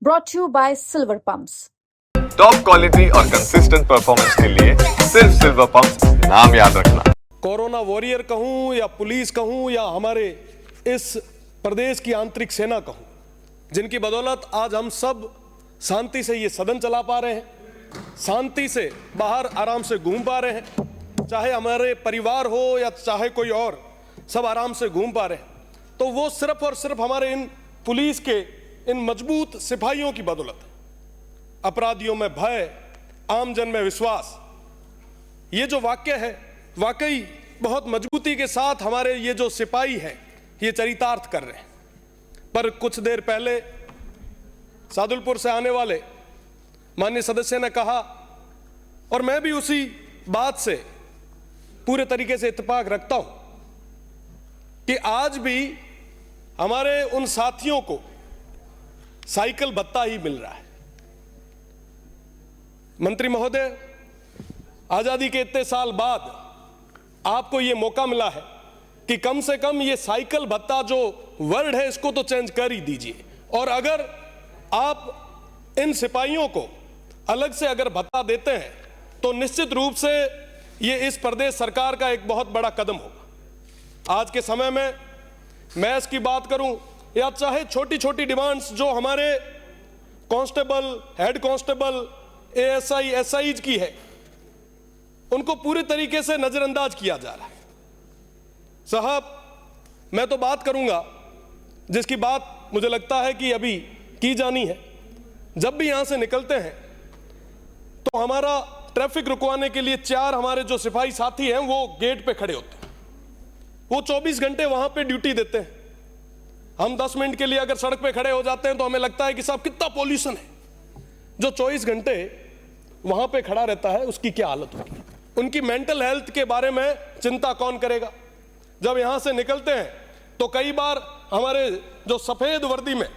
brought to you by Silver Pumps. Top quality और consistent performance के लिए सिर्फ सिल्वर पंप्स नाम याद रखना। कोरोना वॉरियर कहूं या पुलिस कहूं या हमारे इस प्रदेश की आंतरिक सेना कहूं, जिनकी बदौलत आज हम सब शांति से ये सदन चला पा रहे हैं, शांति से बाहर आराम से घूम पा रहे हैं, चाहे हमारे परिवार हो या चाहे कोई और, सब आराम से घूम पा रहे हैं, तो वो सिर्फ और सिर्फ हमारे इन पुलिस के इन मजबूत सिपाहियों की बदौलत है। अपराधियों में भय, आमजन में विश्वास, ये जो वाक्य है वाकई बहुत मजबूती के साथ हमारे ये जो सिपाही हैं ये चरितार्थ कर रहे हैं। पर कुछ देर पहले सादुलपुर से आने वाले माननीय सदस्य ने कहा, और मैं भी उसी बात से पूरे तरीके से इत्तेफाक रखता हूं, कि आज भी हमारे उन साथियों को साइकिल भत्ता ही मिल रहा है। मंत्री महोदय, आजादी के इतने साल बाद आपको यह मौका मिला है कि कम से कम ये साइकिल भत्ता जो वर्ड है इसको तो चेंज कर ही दीजिए। और अगर आप इन सिपाहियों को अलग से अगर भत्ता देते हैं तो निश्चित रूप से ये इस प्रदेश सरकार का एक बहुत बड़ा कदम होगा। आज के समय में मैं इसकी बात करूं या चाहे छोटी छोटी डिमांड्स जो हमारे constable, head constable, ASI, SIs की है, उनको पूरी तरीके से नजरअंदाज किया जा रहा है। साहब, मैं तो बात करूंगा जिसकी बात मुझे लगता है कि अभी की जानी है। जब भी यहां से निकलते हैं तो हमारा ट्रैफिक रुकवाने के लिए 4 हमारे जो सिपाही साथी हैं वो गेट पे खड़े होते हैं। वो 24 घंटे वहां पे ड्यूटी देते हैं। हम 10 मिनट के लिए अगर सड़क पे खड़े हो जाते हैं तो हमें लगता है कि साहब कितना पॉल्यूशन है। जो 24 घंटे वहां पे खड़ा रहता है उसकी क्या हालत होगी, उनकी मेंटल हेल्थ के बारे में चिंता कौन करेगा। जब यहां से निकलते हैं तो कई बार हमारे जो सफेद वर्दी में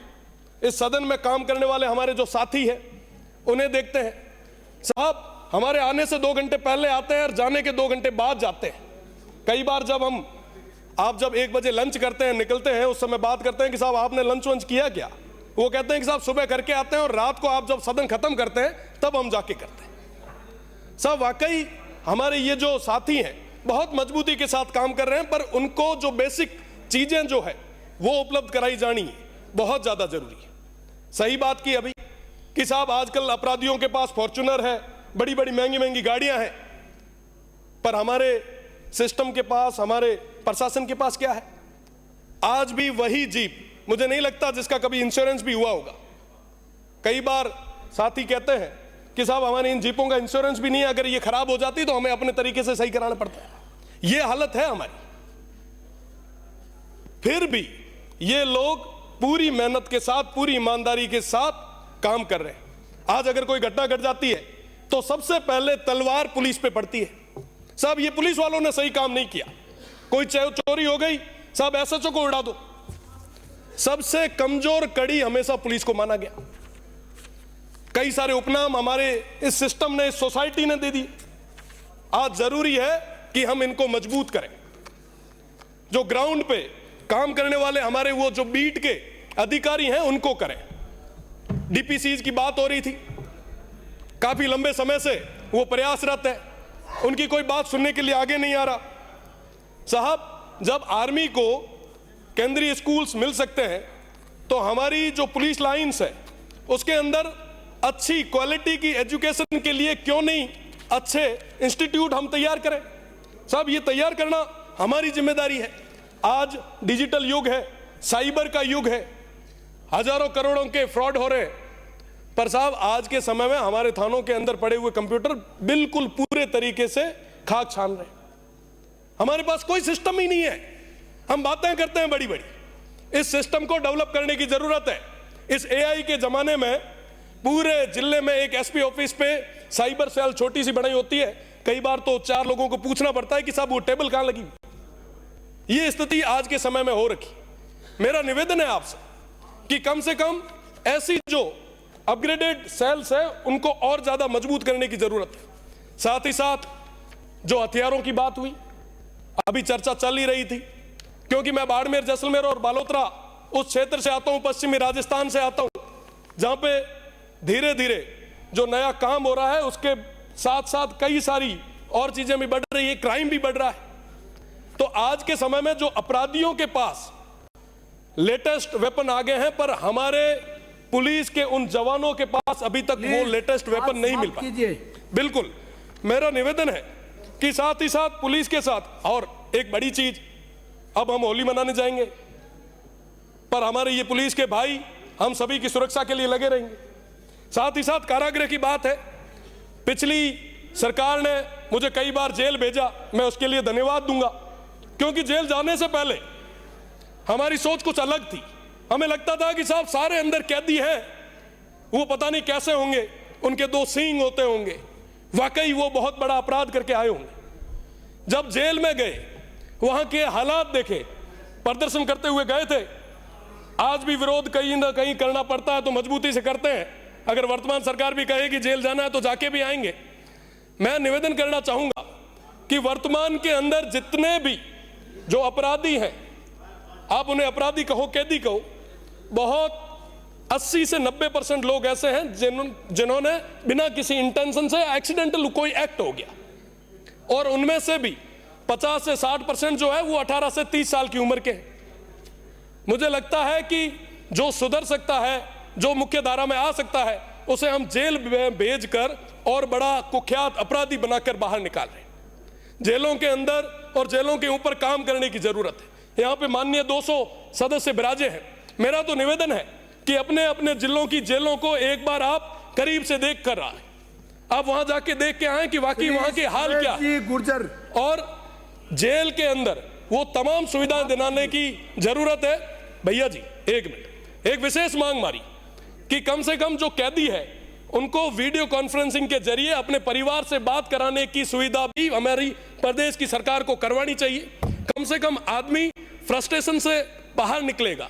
इस सदन में काम करने वाले हमारे जो साथी हैं उन्हें देखते हैं। साहब, हमारे आने से 2 घंटे पहले आते हैं और जाने के 2 घंटे बाद जाते हैं। कई बार जब आप जब 1 बजे लंच करते हैं, निकलते हैं, उस समय बात करते हैं कि साहब आपने लंच वंच किया क्या? वो कहते हैं कि साहब सुबह करके आते हैं और रात को आप जब सदन खत्म करते हैं तब हम जाके करते हैं। साहब, वाकई हमारे ये जो साथी हैं बहुत मजबूती के साथ काम कर रहे हैं, पर उनको जो बेसिक चीजें जो है वो उपलब्ध कराई जानी बहुत ज्यादा जरूरी है। सही बात की अभी कि साहब आजकल अपराधियों के पास फॉर्च्यूनर है, बड़ी बड़ी महंगी महंगी गाड़ियां हैं, पर हमारे सिस्टम के पास, हमारे प्रशासन के पास क्या है? आज भी वही जीप, मुझे नहीं लगता जिसका कभी इंश्योरेंस भी हुआ होगा। कई बार साथी कहते हैं कि साहब हमारी इन जीपों का इंश्योरेंस भी नहीं है, अगर ये खराब हो जाती तो हमें अपने तरीके से सही कराना पड़ता है। ये हालत है हमारी। फिर भी ये लोग पूरी मेहनत के साथ, पूरी ईमानदारी के साथ काम कर रहे हैं। आज अगर कोई घटना घट जाती है तो सबसे पहले तलवार पुलिस पे पड़ती है। साहब, ये पुलिस वालों ने सही काम नहीं किया। कोई चोरी हो गई, साहब एसएचओ को उड़ा दो। सबसे कमजोर कड़ी हमेशा पुलिस को माना गया। कई सारे उपनाम हमारे इस सिस्टम ने, इस सोसाइटी ने दे दिए। आज जरूरी है कि हम इनको मजबूत करें। जो ग्राउंड पे काम करने वाले हमारे वो जो बीट के अधिकारी हैं उनको करें। डीपीसीज की बात हो रही थी, काफी लंबे समय से वो प्रयासरत है, उनकी कोई बात सुनने के लिए आगे नहीं आ रहा। साहब, जब आर्मी को केंद्रीय स्कूल्स मिल सकते हैं तो हमारी जो पुलिस लाइंस है उसके अंदर अच्छी क्वालिटी की एजुकेशन के लिए क्यों नहीं अच्छे इंस्टीट्यूट हम तैयार करें। साहब, ये तैयार करना हमारी जिम्मेदारी है। आज डिजिटल युग है, साइबर का युग है, हजारों करोड़ों के फ्रॉड हो रहे हैं, पर साहब आज के समय में हमारे थानों के अंदर पड़े हुए कंप्यूटर बिल्कुल पूरे तरीके से खाक छान रहे हैं। हमारे पास कोई सिस्टम ही नहीं है। हम बातें करते हैं बड़ी बड़ी, इस सिस्टम को डेवलप करने की जरूरत है। इस एआई के जमाने में पूरे जिले में एक एसपी ऑफिस पे साइबर सेल छोटी सी बनाई होती है। कई बार तो 4 लोगों को पूछना पड़ता है कि साहब वो टेबल कहां लगी। ये स्थिति आज के समय में हो रखी। मेरा निवेदन है आपसे कि कम से कम ऐसी जो अपग्रेडेड सेल्स है उनको और ज्यादा मजबूत करने की जरूरत है। साथ ही साथ जो हथियारों की बात हुई, अभी चर्चा चल ही रही थी, क्योंकि मैं बाड़मेर, जैसलमेर और बालोतरा उस क्षेत्र से आता हूं, पश्चिमी राजस्थान से आता हूं। जहां पे धीरे धीरे जो नया काम हो रहा है उसके साथ साथ कई सारी और चीजें भी बढ़ रही है, क्राइम भी बढ़ रहा है। तो आज के समय में जो अपराधियों के पास लेटेस्ट वेपन आ गए हैं, पर हमारे पुलिस के उन जवानों के पास अभी तक वो लेटेस्ट वेपन नहीं मिल पाए। बिल्कुल, मेरा निवेदन है कि साथ ही साथ पुलिस के साथ और एक बड़ी चीज, अब हम होली मनाने जाएंगे, पर हमारे ये पुलिस के भाई हम सभी की सुरक्षा के लिए लगे रहेंगे। साथ ही साथ कारागृह की बात है, पिछली सरकार ने मुझे कई बार जेल भेजा, मैं उसके लिए धन्यवाद दूंगा, क्योंकि जेल जाने से पहले हमारी सोच कुछ अलग थी। हमें लगता था कि साहब सारे अंदर कैदी हैं, वो पता नहीं कैसे होंगे, उनके 2 सींग होते होंगे, वाकई वो बहुत बड़ा अपराध करके आए होंगे। जब जेल में गए, वहां के हालात देखे, प्रदर्शन करते हुए गए थे। आज भी विरोध कहीं ना कहीं करना पड़ता है तो मजबूती से करते हैं। अगर वर्तमान सरकार भी कहे कि जेल जाना है तो जाके भी आएंगे। मैं निवेदन करना चाहूंगा कि वर्तमान के अंदर जितने भी जो अपराधी हैं, आप उन्हें अपराधी कहो कैदी कहो, बहुत 80 से 90% लोग ऐसे हैं जिन्होंने बिना किसी इंटेंशन से एक्सीडेंटल कोई एक्ट हो गया, और उनमें से भी 50 से 60% जो है वो 18 से 30 साल की उम्र के हैं। मुझे लगता है कि जो सुधर सकता है, जो मुख्य धारा में आ सकता है, उसे हम जेल में भेजकर और बड़ा कुख्यात अपराधी बनाकर बाहर निकाल रहे हैं। जेलों के अंदर और जेलों के ऊपर काम करने की जरूरत है। यहाँ पे माननीय 200 सदस्य विराजे हैं। मेरा तो निवेदन है कि अपने अपने जिलों की जेलों को एक बार आप करीब से देख कर आए, आप वहां जाके देख के आए कि वाकई वहां के हाल क्या है, गुर्जर, और जेल के अंदर वो तमाम सुविधाएं दिलाने की जरूरत है। भैया जी एक मिनट, एक विशेष मांग मारी कि कम से कम जो कैदी है उनको वीडियो कॉन्फ्रेंसिंग के जरिए अपने परिवार से बात कराने की सुविधा भी हमारी प्रदेश की सरकार को करवानी चाहिए। कम से कम आदमी फ्रस्ट्रेशन से बाहर निकलेगा।